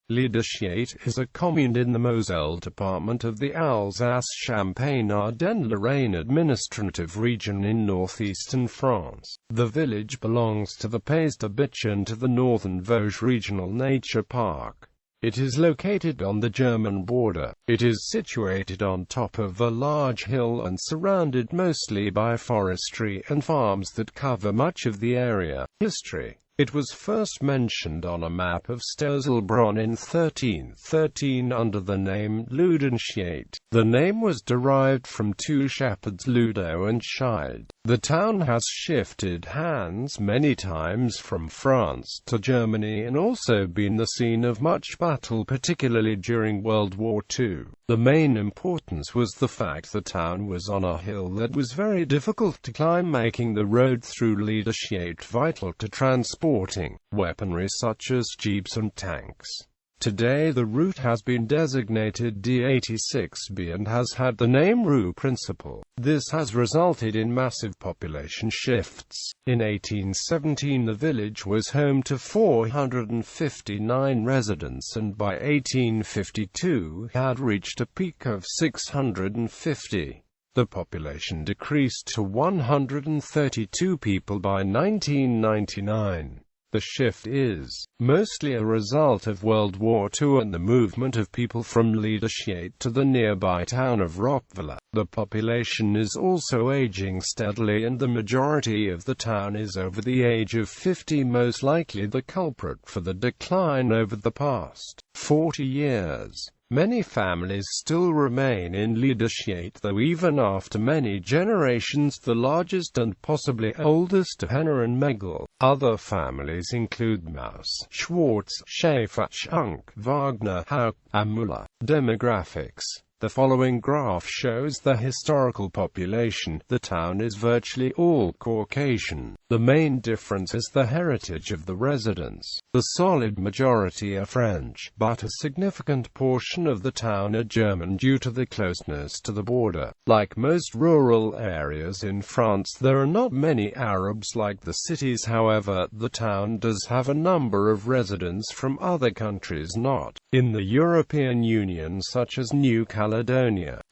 Liederschiedt is a commune in the Moselle department of the Alsace-Champagne-Ardenne-Lorraine administrative region in northeastern France. The village belongs to the Pays de Bitche and to the northern Vosges Regional Nature Park. It is located on the German border. It is situated on top of a large hill and surrounded mostly by forestry and farms that cover much of the area. History. It was first mentioned on a map of Stozelbron in 1313 under the name Liederschiedt. The name was derived from two shepherds, Ludo and Scheid. The town has shifted hands many times from France to Germany and also been the scene of much battle, particularly during World War II. The main importance was the fact the town was on a hill that was very difficult to climb, making the road through Liederschiedt vital to transporting weaponry such as jeeps and tanks. Today the route has been designated D86B and has had the name Rue Principal. This has resulted in massive population shifts. In 1817 the village was home to 459 residents and by 1852 had reached a peak of 650. The population decreased to 132 people by 1999. The shift is mostly a result of World War II and the movement of people from Liederschiedt to the nearby town of Roqueville. The population is also aging steadily and the majority of the town is over the age of 50, most likely the culprit for the decline over the past 40 years. Many families still remain in Liederschiedt, though even after many generations the largest and possibly oldest are Henner and Megel. Other families include Maus, Schwartz, Schaefer, Schunk, Wagner, Haug, and Müller. Demographics. The following graph shows the historical population. The town is virtually all Caucasian. The main difference is the heritage of the residents. The solid majority are French, but a significant portion of the town are German due to the closeness to the border. Like most rural areas in France, there are not many Arabs like the cities. However, the town does have a number of residents from other countries not in the European Union, such as New Caledonia.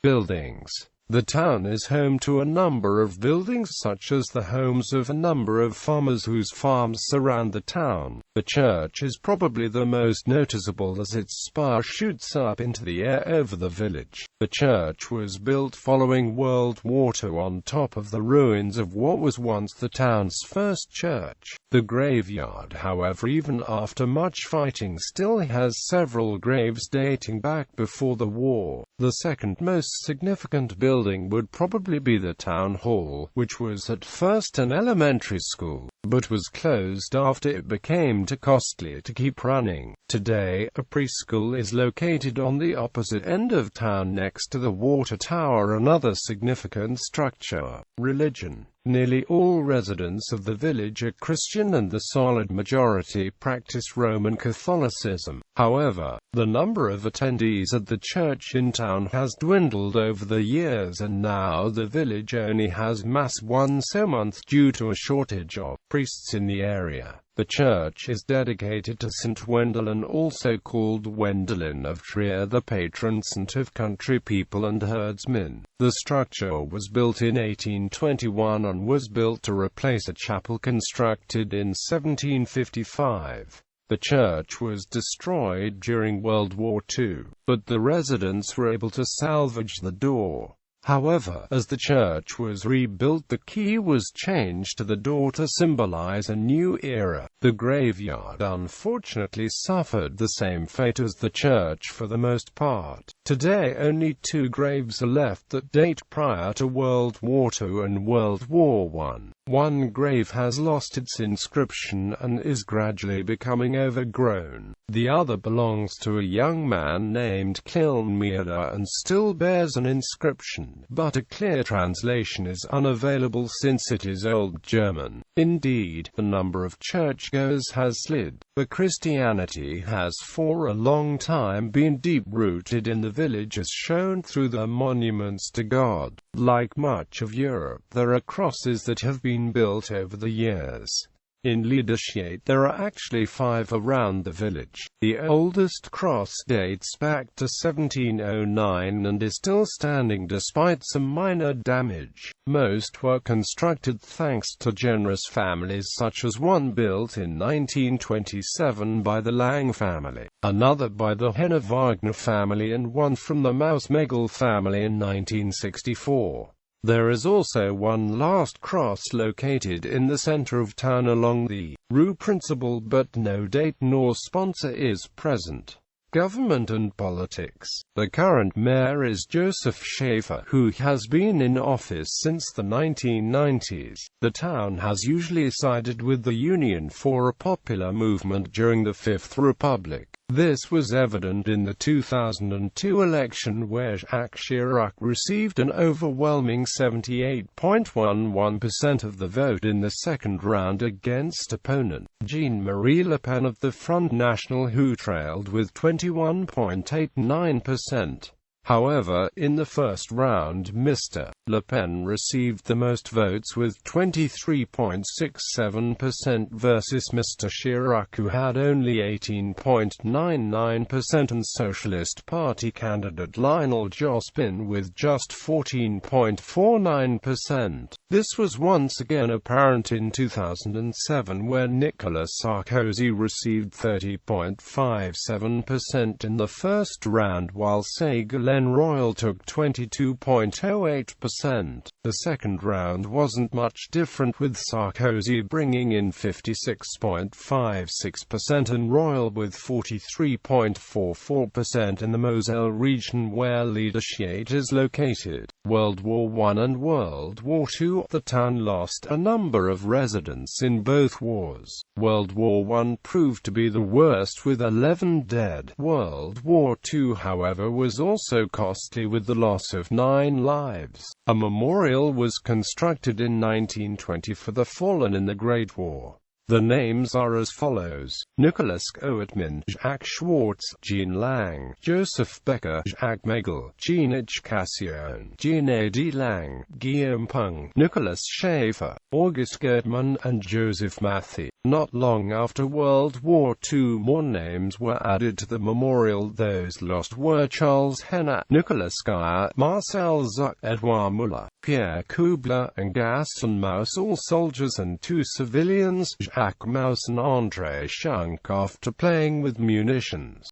Buildings. The town is home to a number of buildings such as the homes of a number of farmers whose farms surround the town. The church is probably the most noticeable as its spire shoots up into the air over the village. The church was built following World War II on top of the ruins of what was once the town's first church. The graveyard, however, even after much fighting, still has several graves dating back before the war. The second most significant building would probably be the town hall, which was at first an elementary school, but was closed after it became too costly to keep running. Today, a preschool is located on the opposite end of town next to the water tower, another significant structure. Religion. Nearly all residents of the village are Christian and the solid majority practice Roman Catholicism. However, the number of attendees at the church in town has dwindled over the years and now the village only has Mass once a month due to a shortage of priests in the area. The church is dedicated to St. Wendelin, also called Wendelin of Trier, the patron saint of country people and herdsmen. The structure was built in 1821 and was built to replace a chapel constructed in 1755. The church was destroyed during World War II, but the residents were able to salvage the door. However, as the church was rebuilt, the key was changed to the door to symbolize a new era. The graveyard unfortunately suffered the same fate as the church for the most part. Today only 2 graves are left that date prior to World War II and World War I. One grave has lost its inscription and is gradually becoming overgrown. The other belongs to a young man named Kilmeder and still bears an inscription, but a clear translation is unavailable since it is Old German. Indeed, the number of churchgoers has slid. But Christianity has for a long time been deep-rooted in the village, as shown through the monuments to God. Like much of Europe, there are crosses that have been built over the years. In Liederschiedt there are actually 5 around the village. The oldest cross dates back to 1709 and is still standing despite some minor damage. Most were constructed thanks to generous families, such as one built in 1927 by the Lang family, another by the Henner Wagner family and one from the Maus-Megel family in 1964. There is also one last cross located in the center of town along the rue principal, but no date nor sponsor is present. Government and politics. The current mayor is Joseph Schaefer, who has been in office since the 1990s. The town has usually sided with the Union for a popular movement during the Fifth Republic. This was evident in the 2002 election where Jacques Chirac received an overwhelming 78.11% of the vote in the second round against opponent, Jean-Marie Le Pen of the Front National, who trailed with 21.89%. However, in the first round, Mr. Le Pen received the most votes with 23.67% versus Mr. Chirac, who had only 18.99%, and Socialist Party candidate Lionel Jospin with just 14.49%. This was once again apparent in 2007, where Nicolas Sarkozy received 30.57% in the first round, while Ségolène Royal took 22.08%. The second round wasn't much different, with Sarkozy bringing in 56.56% and Royal with 43.44% in the Moselle region where Liederschiedt is located. World War I and World War II. The town lost a number of residents in both wars. World War I proved to be the worst with 11 dead. World War II, however, was also costly with the loss of 9 lives. A memorial was constructed in 1920 for the fallen in the Great War. The names are as follows: Nicholas Oetman, Jacques Schwartz, Jean Lang, Joseph Becker, Jacques Megel, Jean H. Cassion, Jean A. D. Lang, Guillaume Pung, Nicholas Schaefer, August Gertmann, and Joseph Mathy. Not long after World War II, more names were added to the memorial. Those lost were Charles Henner, Nicolas Geyer, Marcel Zuck, Edouard Muller, Pierre Kubler, and Gaston Maus, all soldiers, and 2 civilians, Jacques Maus and André Schunk, after playing with munitions.